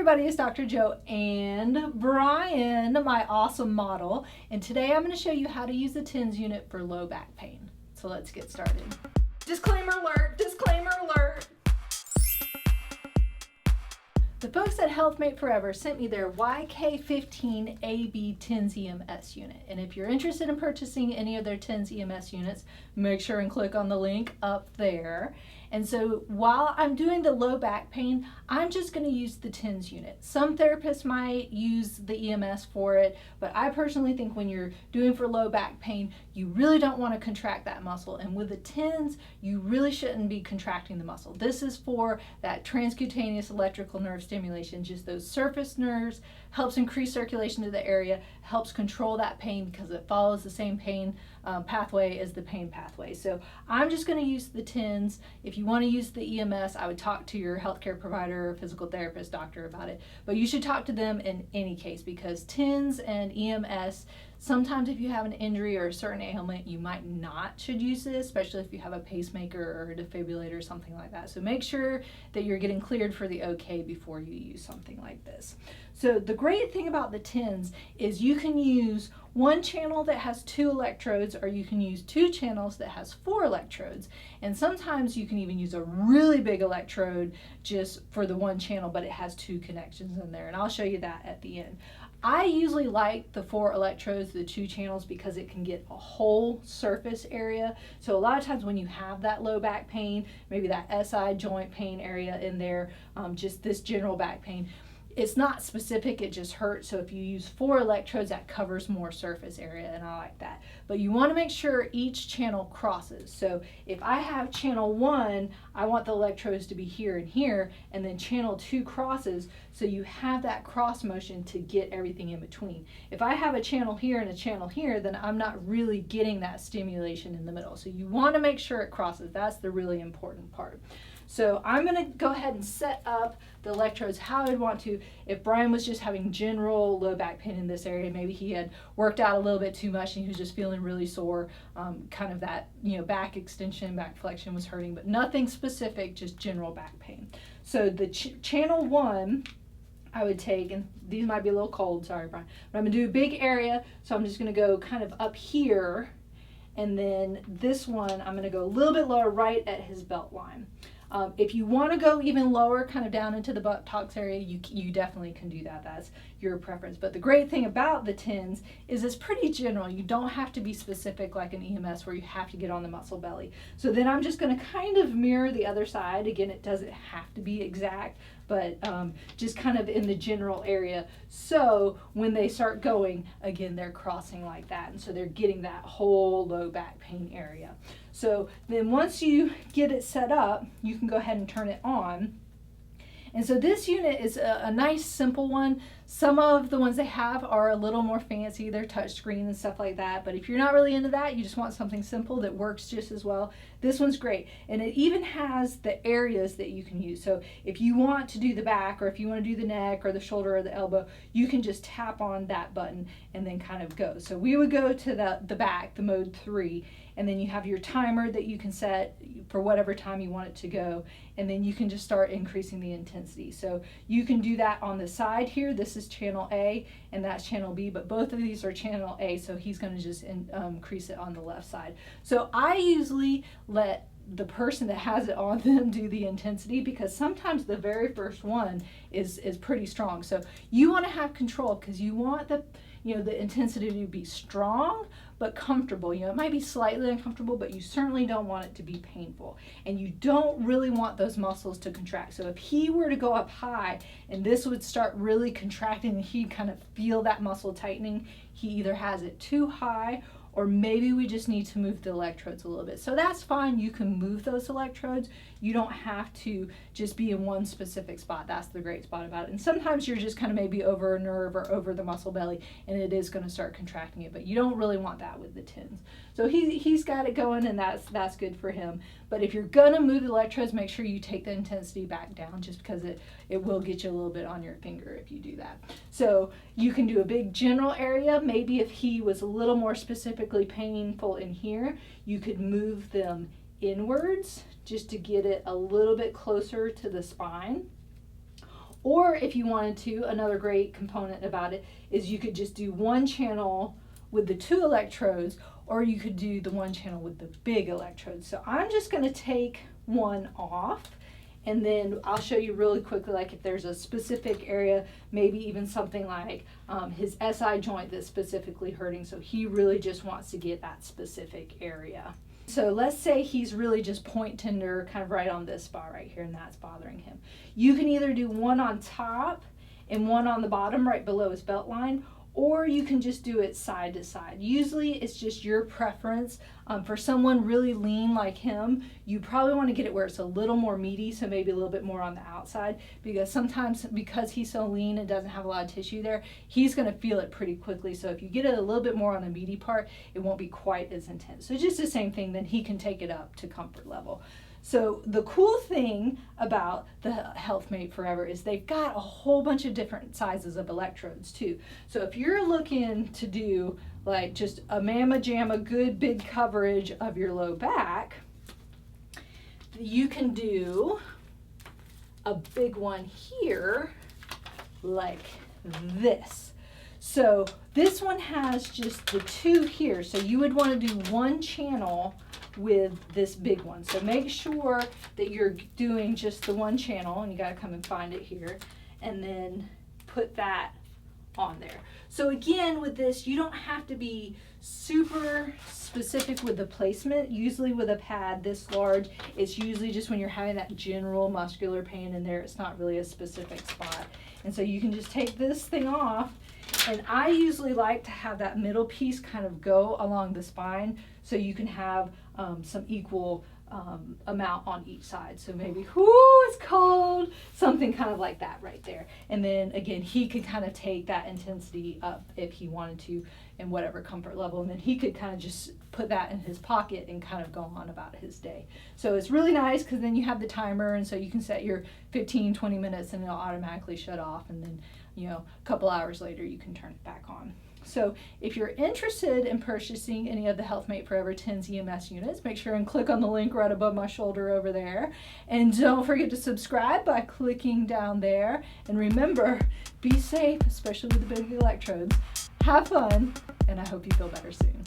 everybody, it's Dr. Joe and Brian, my awesome model, and today I'm going to show you how to use the TENS unit for low back pain. So let's get started. Disclaimer alert, disclaimer alert. The folks at HealthMate Forever sent me their YK15AB TENS EMS unit, and if you're interested in purchasing any of their TENS EMS units, make sure and click on the link up there. And so while I'm doing the low back pain, I'm just going to use the TENS unit. Some therapists might use the EMS for it, but I personally think when you're doing for low back pain, you really don't want to contract that muscle. And with the TENS, you really shouldn't be contracting the muscle. This is for that transcutaneous electrical nerve stimulation, just those surface nerves, helps increase circulation to the area, helps control that pain because it follows the same pain pathway as the pain pathway. So I'm just going to use the TENS. If you want to use the EMS, I would talk to your healthcare provider, physical therapist, doctor about it. But you should talk to them in any case because TENS and EMS, sometimes if you have an injury or a certain ailment, you might not should use this, especially if you have a pacemaker or a defibrillator or something like that. So make sure that you're getting cleared for the OK before you use something like this. So the great thing about the TENS is you can use one channel that has 2 electrodes, or you can use 2 channels that has 4 electrodes. And sometimes you can even use a really big electrode just for the one channel, but it has 2 connections in there. And I'll show you that at the end. I usually like the 4 electrodes, the 2 channels, because it can get a whole surface area. So a lot of times when you have that low back pain, maybe that SI joint pain area in there, just this general back pain, it's not specific, it just hurts. So if you use 4 electrodes, that covers more surface area, and I like that. But you want to make sure each channel crosses. So if I have channel 1, I want the electrodes to be here and here, and then channel 2 crosses, so you have that cross motion to get everything in between. If I have a channel here and a channel here, then I'm not really getting that stimulation in the middle. So you want to make sure it crosses. That's the really important part. So I'm going to go ahead and set up the electrodes how I'd want to. If Brian was just having general low back pain in this area, maybe he had worked out a little bit too much and he was just feeling really sore, kind of that, back extension, back flexion was hurting, but nothing specific, just general back pain. So the channel 1, I would take, and these might be a little cold, sorry Brian, but I'm going to do a big area, so I'm just going to go kind of up here, and then this one I'm going to go a little bit lower right at his belt line. If you want to go even lower, kind of down into the buttocks area, you definitely can do that. That's your preference. But the great thing about the TENS is it's pretty general. You don't have to be specific like an EMS where you have to get on the muscle belly. So then I'm just going to kind of mirror the other side. Again, it doesn't have to be exact, but just kind of in the general area. So when they start going, again, they're crossing like that. And so they're getting that whole low back pain area. So then once you get it set up, you can go ahead and turn it on. And so this unit is a nice simple one. Some of the ones they have are a little more fancy, they're touchscreen and stuff like that, but if you're not really into that, you just want something simple that works just as well, this one's great. And it even has the areas that you can use. So if you want to do the back, or if you want to do the neck or the shoulder or the elbow, you can just tap on that button and then kind of go. So we would go to the back, the mode 3, and then you have your timer that you can set for whatever time you want it to go, and then you can just start increasing the intensity. So you can do that on the side here. This is channel A and that's channel B, but both of these are channel A, so he's going to just increase it on the left side. So I usually let the person that has it on them do the intensity, because sometimes the very first one is pretty strong. So you want to have control because you want the intensity to be strong but comfortable. It might be slightly uncomfortable, but you certainly don't want it to be painful. And you don't really want those muscles to contract. So if he were to go up high and this would start really contracting and he'd kind of feel that muscle tightening, he either has it too high or maybe we just need to move the electrodes a little bit. So that's fine, you can move those electrodes. You don't have to just be in one specific spot. That's the great spot about it. And sometimes you're just kind of maybe over a nerve or over the muscle belly and it is going to start contracting it, but you don't really want that with the TENS. So he's got it going and that's good for him. But if you're going to move the electrodes, make sure you take the intensity back down, just because it will get you a little bit on your finger if you do that. So you can do a big general area. Maybe if he was a little more specifically painful in here, you could move them inwards just to get it a little bit closer to the spine. Or if you wanted to, another great component about it is you could just do one channel with the 2 electrodes, or you could do the one channel with the big electrodes. So I'm just going to take one off, and then I'll show you really quickly, like if there's a specific area, maybe even something like his SI joint that's specifically hurting, so he really just wants to get that specific area. So let's say he's really just point tender, kind of right on this spot right here, and that's bothering him. You can either do one on top and one on the bottom right below his belt line, or you can just do it side to side. Usually it's just your preference. For someone really lean like him, you probably want to get it where it's a little more meaty, so maybe a little bit more on the outside, because sometimes because he's so lean and doesn't have a lot of tissue there, he's going to feel it pretty quickly. So if you get it a little bit more on the meaty part, it won't be quite as intense. So just the same thing, then he can take it up to comfort level. So the cool thing about the Health Made Forever is they've got a whole bunch of different sizes of electrodes too. So if you're looking to do like just a mamma jamma good big coverage of your low back, you can do a big one here like this. So this one has just the 2 here, so you would want to do one channel with this big one. So make sure that you're doing just the one channel, and you got to come and find it here, and then put that on there. So again, with this, you don't have to be super specific with the placement. Usually with a pad this large, it's usually just when you're having that general muscular pain in there, it's not really a specific spot. And so you can just take this thing off, and I usually like to have that middle piece kind of go along the spine so you can have some equal amount on each side. So maybe, whoo, it's cold, something kind of like that right there. And then again, he could kind of take that intensity up if he wanted to in whatever comfort level, and then he could kind of just put that in his pocket and kind of go on about his day. So it's really nice because then you have the timer, and so you can set your 15-20 minutes and it'll automatically shut off, and then a couple hours later you can turn it back on. So if you're interested in purchasing any of the Health Made Forever TENS EMS units, make sure and click on the link right above my shoulder over there. And don't forget to subscribe by clicking down there. And remember, be safe, especially with the big electrodes. Have fun, and I hope you feel better soon.